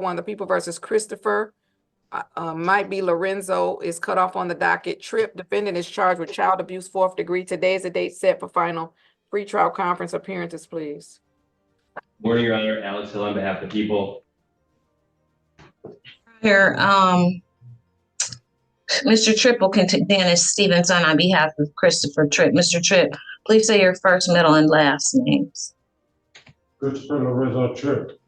One, the People versus Christopher. Might be Lorenzo is cut off on the docket. Tripp, defendant is charged with child abuse, 4th degree. Today is the date set for final pretrial conference appearances, please. Morning, Your Honor. Alex Hill on behalf of the people. Here, Mr. Tripp will continue. Dennis Stevenson on behalf of Christopher Tripp. Mr. Tripp, please say your first, middle, and last names. Christopher Lorenzo Tripp.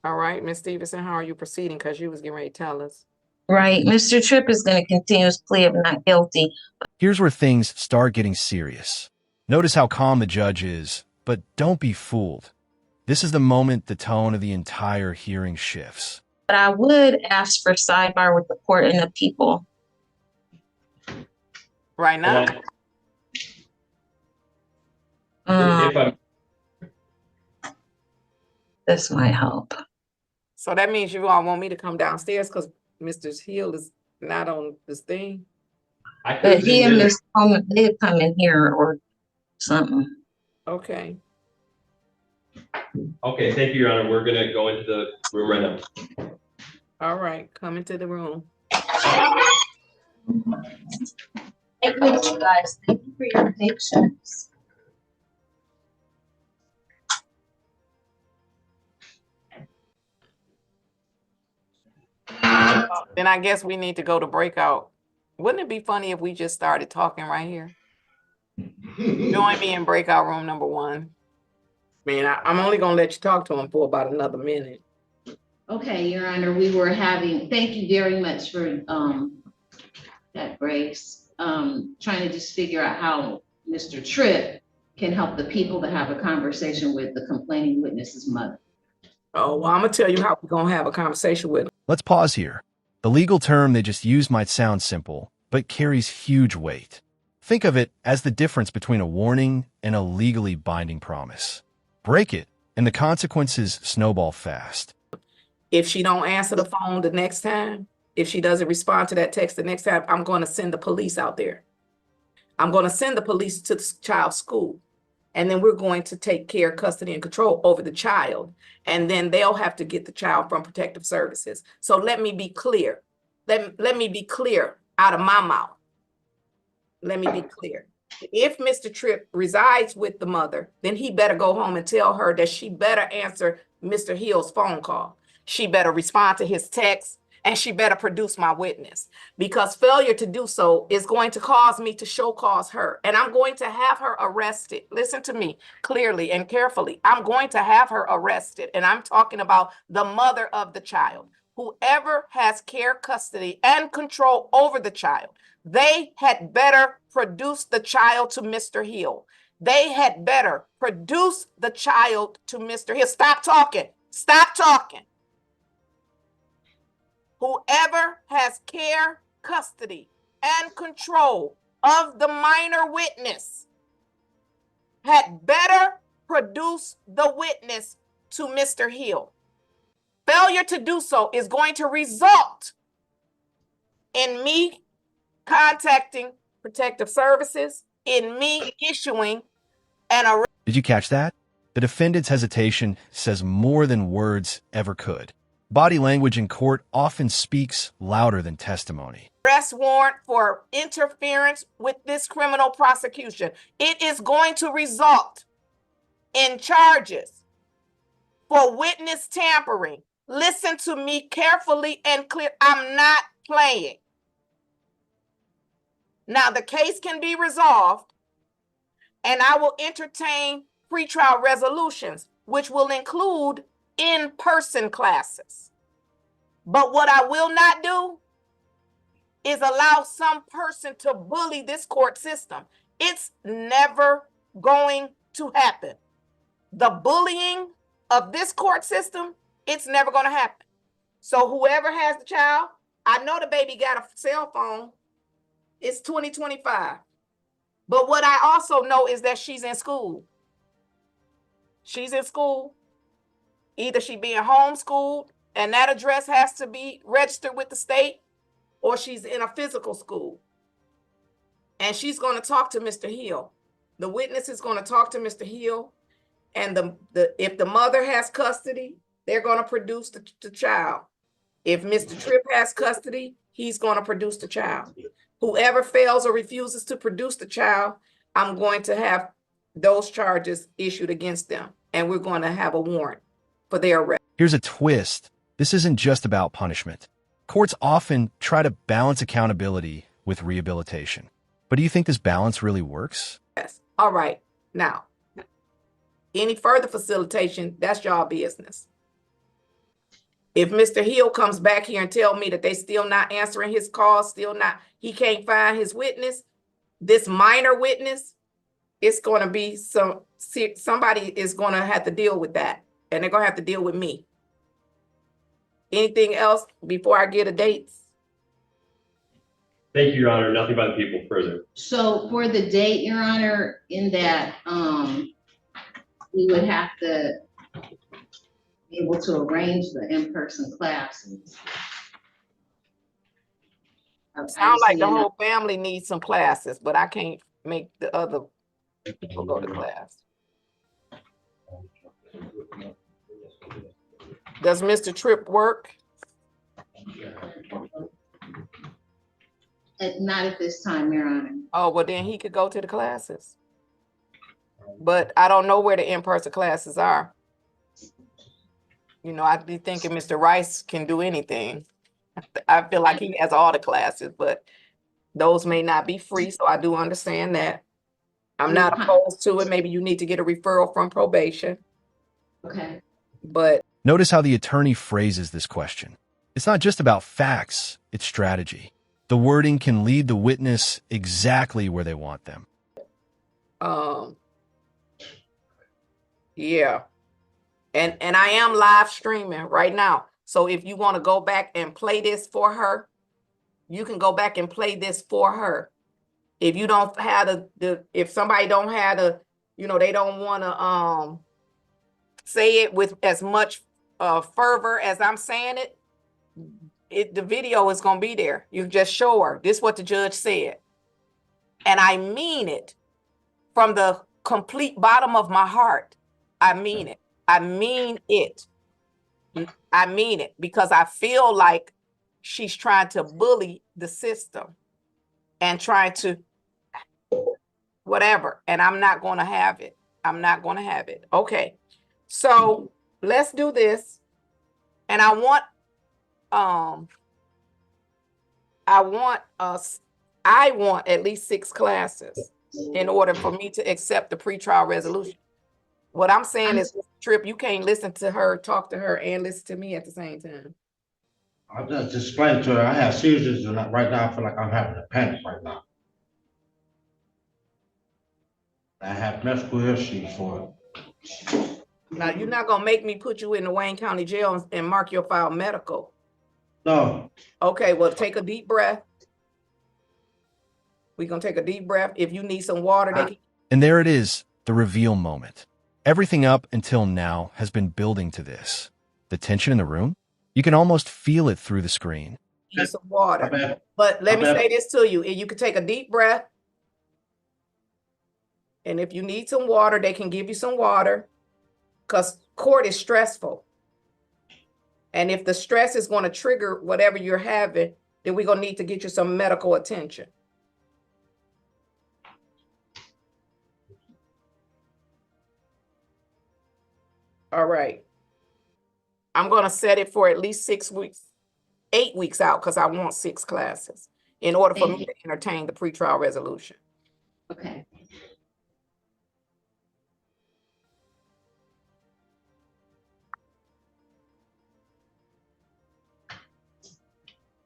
All right, Ms. Stevenson, how are you proceeding? Because you was getting ready to tell us. Right. Mr. Tripp is going to continue his plea of not guilty. Here's where things start getting serious. Notice how calm the judge is, but don't be fooled. This is the moment the tone of the entire hearing shifts. But I would ask for sidebar with the court and the people. Right now? This might help. So that means you all want me to come downstairs because Mr. Hill is not on this thing? But he and Ms. Coleman, they'd come in here or something. Okay. Okay, thank you, Your Honor. We're gonna go into the room right now. All right, come into the room. Thank you, guys. Thank you for your patience. Then I guess we need to go to breakout. Wouldn't it be funny if we just started talking right here? Join me in breakout room number 1. Man, I'm only gonna let you talk to him for about another minute. Okay, Your Honor, we were having, thank you very much for that, Grace. Trying to just figure out how Mr. Tripp can help the people to have a conversation with the complaining witness's mother. Oh, well, I'm gonna tell you how we're gonna have a conversation with him. Let's pause here. The legal term they just used might sound simple, but carries huge weight. Think of it as the difference between a warning and a legally binding promise. Break it, and the consequences snowball fast. If she don't answer the phone the next time, if she doesn't respond to that text the next time, I'm going to send the police out there. I'm going to send the police to the child's school. And then we're going to take care, custody, and control over the child. And then they'll have to get the child from protective services. So let me be clear. Let me be clear out of my mouth. Let me be clear. If Mr. Tripp resides with the mother, then he better go home and tell her that she better answer Mr. Hill's phone call. She better respond to his text, and she better produce my witness, because failure to do so is going to cause me to show cause her, and I'm going to have her arrested. Listen to me clearly and carefully. I'm going to have her arrested, and I'm talking about the mother of the child. Whoever has care, custody, and control over the child, they had better produce the child to Mr. Hill. They had better produce the child to Mr. Hill. Stop talking. Stop talking. Whoever has care, custody, and control of the minor witness had better produce the witness to Mr. Hill. Failure to do so is going to result in me contacting protective services, in me issuing an arrest. Did you catch that? The defendant's hesitation says more than words ever could. Body language in court often speaks louder than testimony. Arrest warrant for interference with this criminal prosecution. It is going to result in charges for witness tampering. Listen to me carefully and clear. I'm not playing. Now, the case can be resolved, and I will entertain pretrial resolutions, which will include in-person classes. But what I will not do is allow some person to bully this court system. It's never going to happen. The bullying of this court system, it's never going to happen. So whoever has the child, I know the baby got a cell phone. It's 2025. But what I also know is that she's in school. She's in school. Either she being homeschooled and that address has to be registered with the state, or she's in a physical school. And she's going to talk to Mr. Hill. The witness is going to talk to Mr. Hill. And if the mother has custody, they're going to produce the child. If Mr. Tripp has custody, he's going to produce the child. Whoever fails or refuses to produce the child, I'm going to have those charges issued against them, and we're going to have a warrant for their arrest. Here's a twist. This isn't just about punishment. Courts often try to balance accountability with rehabilitation. But do you think this balance really works? Yes. All right. Now, any further facilitation, that's y'all business. If Mr. Hill comes back here and tell me that they still not answering his calls, he can't find his witness, this minor witness, it's going to be somebody is going to have to deal with that, and they're going to have to deal with me. Anything else before I get a date? Thank you, Your Honor. Nothing by the people further. So for the date, Your Honor, in that, we would have to be able to arrange the in-person classes. Sound like the whole family needs some classes, but I can't make the other people go to class. Does Mr. Tripp work? Not at this time, Your Honor. Oh, well, then he could go to the classes. But I don't know where the in-person classes are. You know, I'd be thinking Mr. Rice can do anything. I feel like he has all the classes, but those may not be free, so I do understand that. I'm not opposed to it. Maybe you need to get a referral from probation. Okay. But notice how the attorney phrases this question. It's not just about facts, it's strategy. The wording can lead the witness exactly where they want them. Yeah. And I am live streaming right now. So if you want to go back and play this for her, you can go back and play this for her. If you don't have if somebody don't have they don't want to say it with as much fervor as I'm saying it, the video is going to be there. You just show her this is what the judge said. And I mean it from the complete bottom of my heart. I mean it. I mean it. I mean it because I feel like she's trying to bully the system and trying to whatever. And I'm not going to have it. I'm not going to have it. Okay. So let's do this. And I want at least 6 classes in order for me to accept the pretrial resolution. What I'm saying is, Tripp, you can't listen to her, talk to her, and listen to me at the same time. I just explained to her, I have seizures and right now I feel like I'm having a panic right now. I have medical issues for it. Now, you're not going to make me put you in the Wayne County Jail and mark your file medical. No. Okay, well, take a deep breath. We're going to take a deep breath. If you need some water, they can. And there it is, the reveal moment. Everything up until now has been building to this. The tension in the room, you can almost feel it through the screen. Need some water. But let me say this to you. You can take a deep breath. And if you need some water, they can give you some water. Because court is stressful. And if the stress is going to trigger whatever you're having, then we're going to need to get you some medical attention. All right. I'm going to set it for at least 6 weeks, 8 weeks out, because I want 6 classes in order for me to entertain the pretrial resolution. Okay.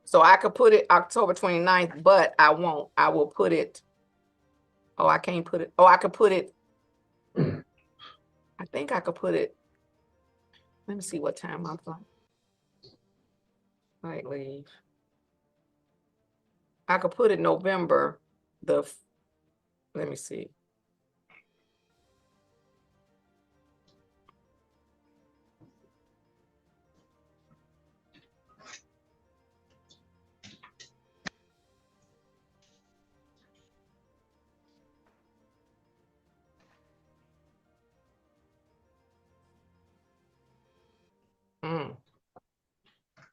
So I could put it October 29th, but I won't. I will put it. Oh, I can't put it. Oh, I could put it. I think I could put it. Let me see what time I'm on. Right, leave. I could put it November let me see.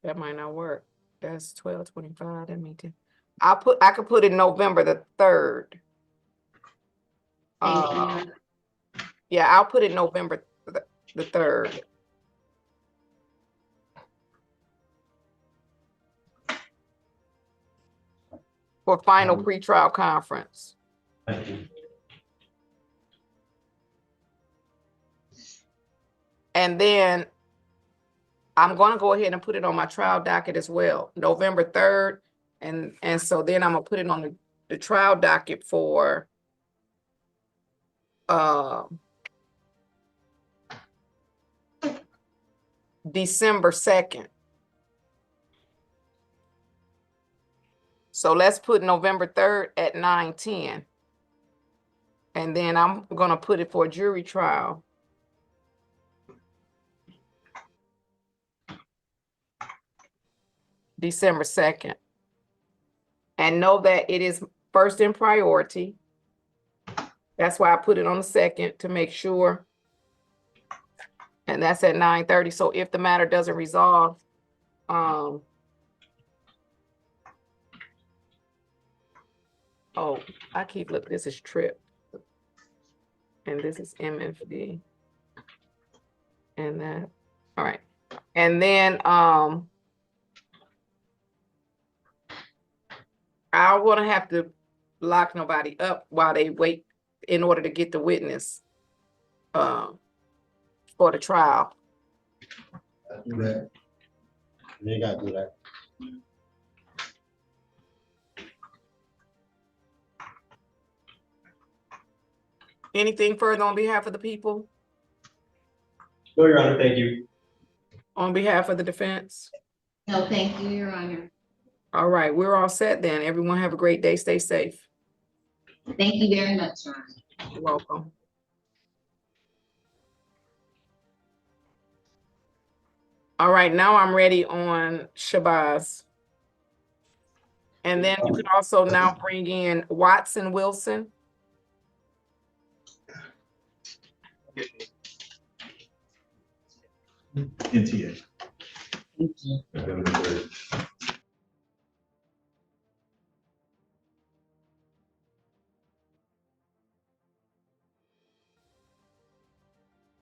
That might not work. That's 12/25, that meeting. I could put it November the 3rd. Thank you. Yeah, I'll put it November the 3rd. For final pretrial conference. Thank you. And then I'm gonna go ahead and put it on my trial docket as well, November 3rd. And so then I'm gonna put it on the trial docket for December 2nd. So let's put November 3rd at 9:10. And then I'm gonna put it for a jury trial. December 2nd. And know that it is first in priority. That's why I put it on the 2nd to make sure. And that's at 9:30. So if the matter doesn't resolve, oh, I keep looking, this is Tripp. And this is MFD. And that, all right. And then I want to have to lock nobody up while they wait in order to get the witness for the trial. Do that. You gotta do that. Anything further on behalf of the people? No, Your Honor, thank you. On behalf of the defense? No, thank you, Your Honor. All right, we're all set then. Everyone have a great day. Stay safe. Thank you very much, Your Honor. You're welcome. All right, now I'm ready on Shabazz. And then you can also now bring in Watson Wilson. NTA. Thank you.